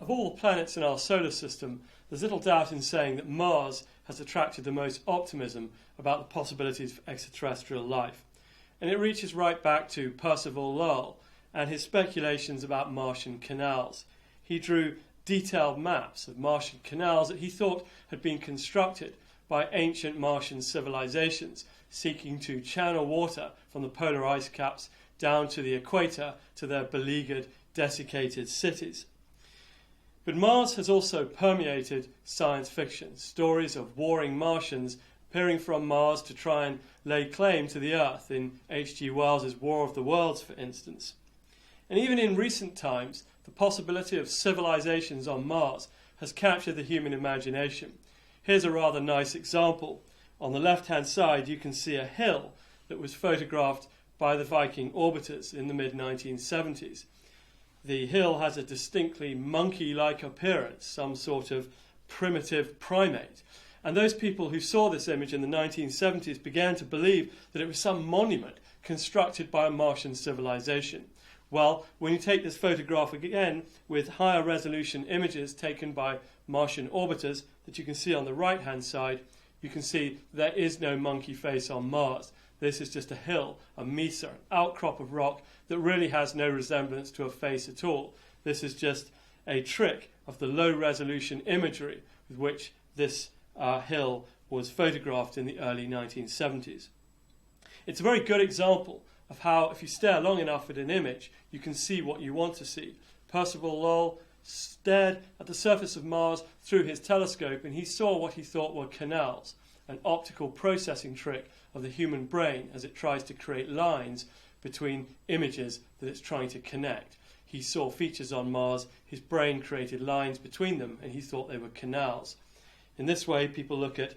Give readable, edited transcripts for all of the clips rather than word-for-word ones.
Of all the planets in our solar system, there's little doubt in saying that Mars has attracted the most optimism about the possibilities for extraterrestrial life. And it reaches right back to Percival Lowell and his speculations about Martian canals. He drew detailed maps of Martian canals that he thought had been constructed by ancient Martian civilizations seeking to channel water from the polar ice caps down to the equator to their beleaguered, desiccated cities. But Mars has also permeated science fiction, stories of warring Martians appearing from Mars to try and lay claim to the Earth in H.G. Wells' War of the Worlds, for instance. And even in recent times, the possibility of civilizations on Mars has captured the human imagination. Here's a rather nice example. On the left-hand side, you can see a hill that was photographed by the Viking orbiters in the mid-1970s. The hill has a distinctly monkey-like appearance, some sort of primitive primate. And those people who saw this image in the 1970s began to believe that it was some monument constructed by a Martian civilization. Well, when you take this photograph again with higher resolution images taken by Martian orbiters that you can see on the right-hand side, you can see there is no monkey face on Mars. This is just a hill, a mesa, an outcrop of rock that really has no resemblance to a face at all. This is just a trick of the low-resolution imagery with which this hill was photographed in the early 1970s. It's a very good example of how, if you stare long enough at an image, you can see what you want to see. Percival Lowell stared at the surface of Mars through his telescope and he saw what he thought were canals, an optical processing trick of the human brain as it tries to create lines between images that it's trying to connect. He saw features on Mars, his brain created lines between them, and he thought they were canals. In this way, people look at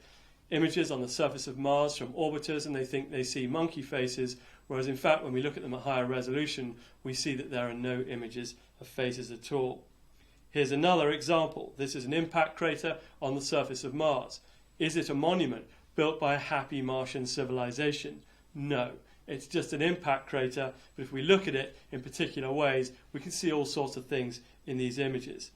images on the surface of Mars from orbiters and they think they see monkey faces, whereas in fact when we look at them at higher resolution, we see that there are no images of faces at all. Here's another example. This is an impact crater on the surface of Mars. Is it a monument built by a happy Martian civilization? No. It's just an impact crater, but if we look at it in particular ways, we can see all sorts of things in these images.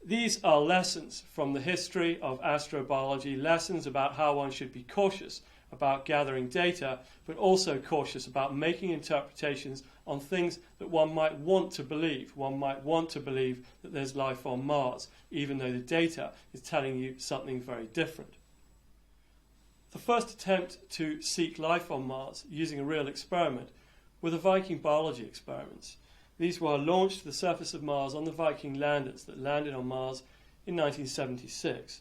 These are lessons from the history of astrobiology, lessons about how one should be cautious about gathering data, but also cautious about making interpretations on things that one might want to believe. One might want to believe that there's life on Mars, even though the data is telling you something very different. The first attempt to seek life on Mars using a real experiment were the Viking biology experiments. These were launched to the surface of Mars on the Viking landers that landed on Mars in 1976.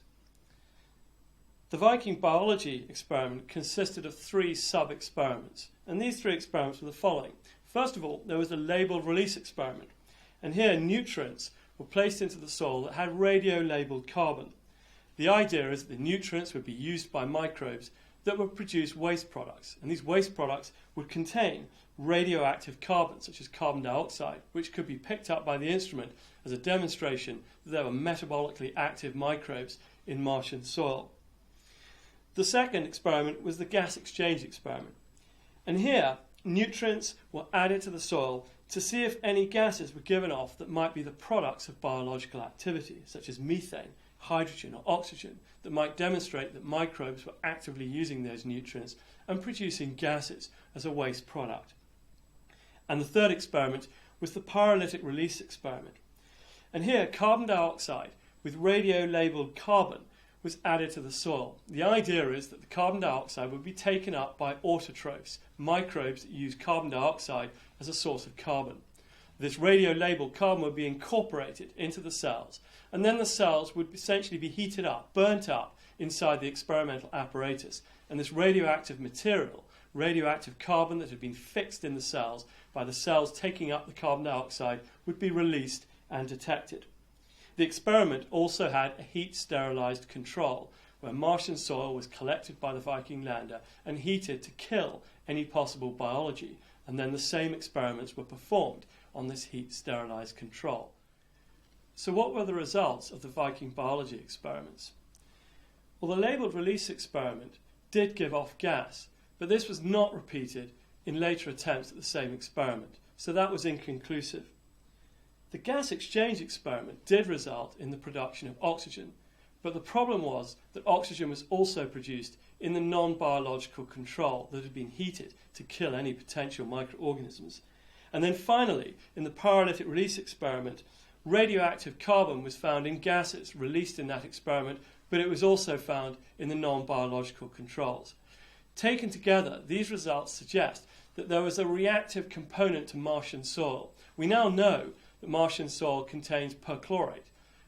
The Viking biology experiment consisted of 3 sub-experiments, and these 3 experiments were the following. First of all, there was a labelled release experiment, and here nutrients were placed into the soil that had radio-labelled carbon. The idea is that the nutrients would be used by microbes that would produce waste products, and these waste products would contain radioactive carbon, such as carbon dioxide, which could be picked up by the instrument as a demonstration that there were metabolically active microbes in Martian soil. The second experiment was the gas exchange experiment, and here nutrients were added to the soil to see if any gases were given off that might be the products of biological activity, such as methane, hydrogen or oxygen, that might demonstrate that microbes were actively using those nutrients and producing gases as a waste product. And the third experiment was the pyrolytic release experiment. And here carbon dioxide with radio-labelled carbon was added to the soil. The idea is that the carbon dioxide would be taken up by autotrophs, microbes that use carbon dioxide as a source of carbon. This radio-labelled carbon would be incorporated into the cells, and then the cells would essentially be heated up, burnt up inside the experimental apparatus, and this radioactive material, radioactive carbon that had been fixed in the cells by the cells taking up the carbon dioxide, would be released and detected. The experiment also had a heat sterilised control, where Martian soil was collected by the Viking lander and heated to kill any possible biology, and then the same experiments were performed on this heat sterilised control. So what were the results of the Viking biology experiments? Well, the labelled release experiment did give off gas, but this was not repeated in later attempts at the same experiment, so that was inconclusive. The gas exchange experiment did result in the production of oxygen, but the problem was that oxygen was also produced in the non-biological control that had been heated to kill any potential microorganisms. And then finally, in the paralytic release experiment, radioactive carbon was found in gases released in that experiment, but it was also found in the non-biological controls. Taken together, these results suggest that there was a reactive component to Martian soil. We now know that Martian soil contains perchlorate,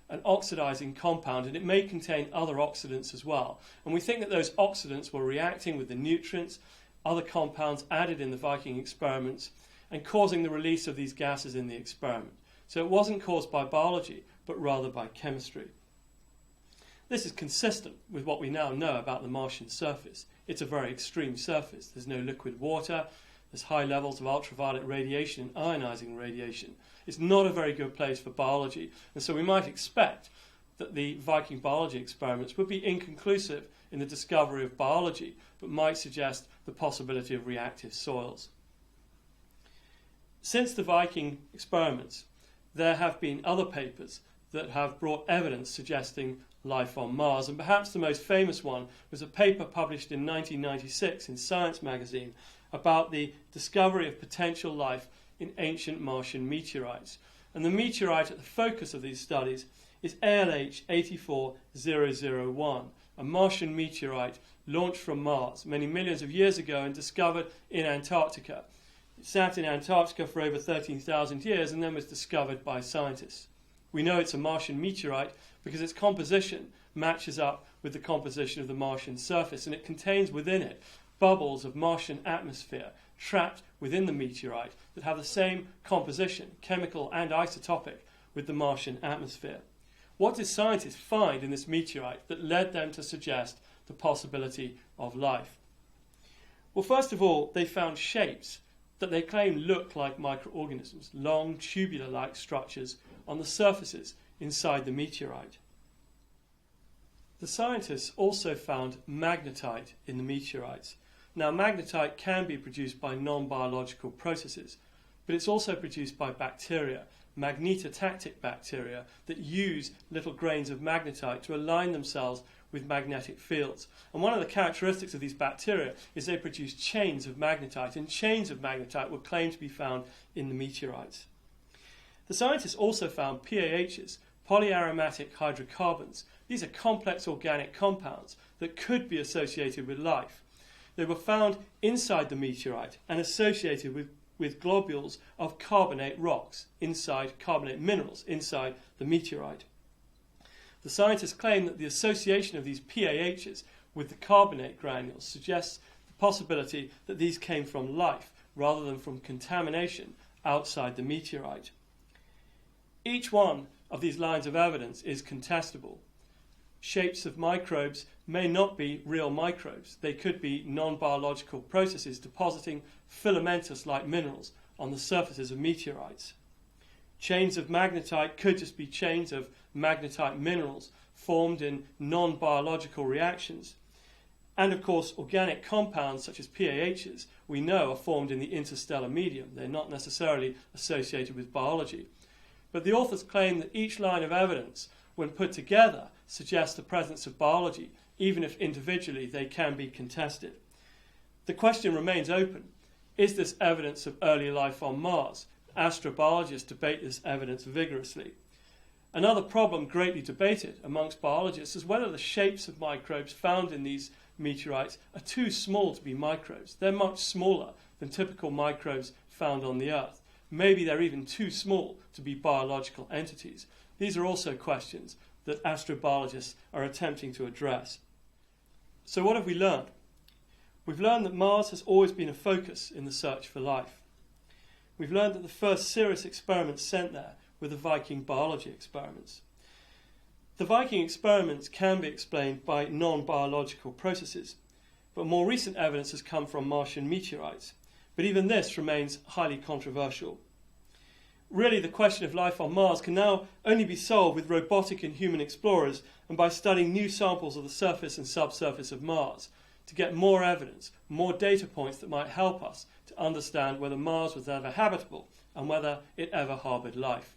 an oxidizing compound, and it may contain other oxidants as well. And we think that those oxidants were reacting with the nutrients, other compounds added in the Viking experiments, and causing the release of these gases in the experiment. So it wasn't caused by biology, but rather by chemistry. This is consistent with what we now know about the Martian surface. It's a very extreme surface. There's no liquid water. There's high levels of ultraviolet radiation and ionizing radiation. It's not a very good place for biology. And so we might expect that the Viking biology experiments would be inconclusive in the discovery of biology, but might suggest the possibility of reactive soils. Since the Viking experiments, there have been other papers that have brought evidence suggesting life on Mars, and perhaps the most famous one was a paper published in 1996 in Science magazine about the discovery of potential life in ancient Martian meteorites. And the meteorite at the focus of these studies is ALH 84001, a Martian meteorite launched from Mars many millions of years ago and discovered in Antarctica. It sat in Antarctica for over 13,000 years and then was discovered by scientists. We know it's a Martian meteorite because its composition matches up with the composition of the Martian surface, and it contains within it bubbles of Martian atmosphere trapped within the meteorite that have the same composition, chemical and isotopic, with the Martian atmosphere. What did scientists find in this meteorite that led them to suggest the possibility of life? Well, first of all, they found shapes that they claim look like microorganisms, long tubular-like structures on the surfaces inside the meteorite. The scientists also found magnetite in the meteorites. Now, magnetite can be produced by non-biological processes, but it's also produced by bacteria, magnetotactic bacteria, that use little grains of magnetite to align themselves with magnetic fields. And one of the characteristics of these bacteria is they produce chains of magnetite, and chains of magnetite were claimed to be found in the meteorites. The scientists also found PAHs, polyaromatic hydrocarbons. These are complex organic compounds that could be associated with life. They were found inside the meteorite and associated with globules of carbonate rocks, carbonate minerals inside the meteorite. The scientists claim that the association of these PAHs with the carbonate granules suggests the possibility that these came from life rather than from contamination outside the meteorite. Each one of these lines of evidence is contestable. Shapes of microbes may not be real microbes. They could be non-biological processes depositing filamentous-like minerals on the surfaces of meteorites. Chains of magnetite could just be chains of magnetite minerals formed in non-biological reactions. And of course, organic compounds such as PAHs, we know, are formed in the interstellar medium. They're not necessarily associated with biology. But the authors claim that each line of evidence, when put together, suggests the presence of biology, even if individually they can be contested. The question remains open. Is this evidence of early life on Mars? Astrobiologists debate this evidence vigorously. Another problem greatly debated amongst biologists is whether the shapes of microbes found in these meteorites are too small to be microbes. They're much smaller than typical microbes found on the Earth. Maybe they're even too small to be biological entities. These are also questions that astrobiologists are attempting to address. So what have we learned? We've learned that Mars has always been a focus in the search for life. We've learned that the first serious experiments sent there were the Viking biology experiments. The Viking experiments can be explained by non-biological processes, but more recent evidence has come from Martian meteorites. But even this remains highly controversial. Really, the question of life on Mars can now only be solved with robotic and human explorers and by studying new samples of the surface and subsurface of Mars to get more evidence, more data points that might help us to understand whether Mars was ever habitable and whether it ever harboured life.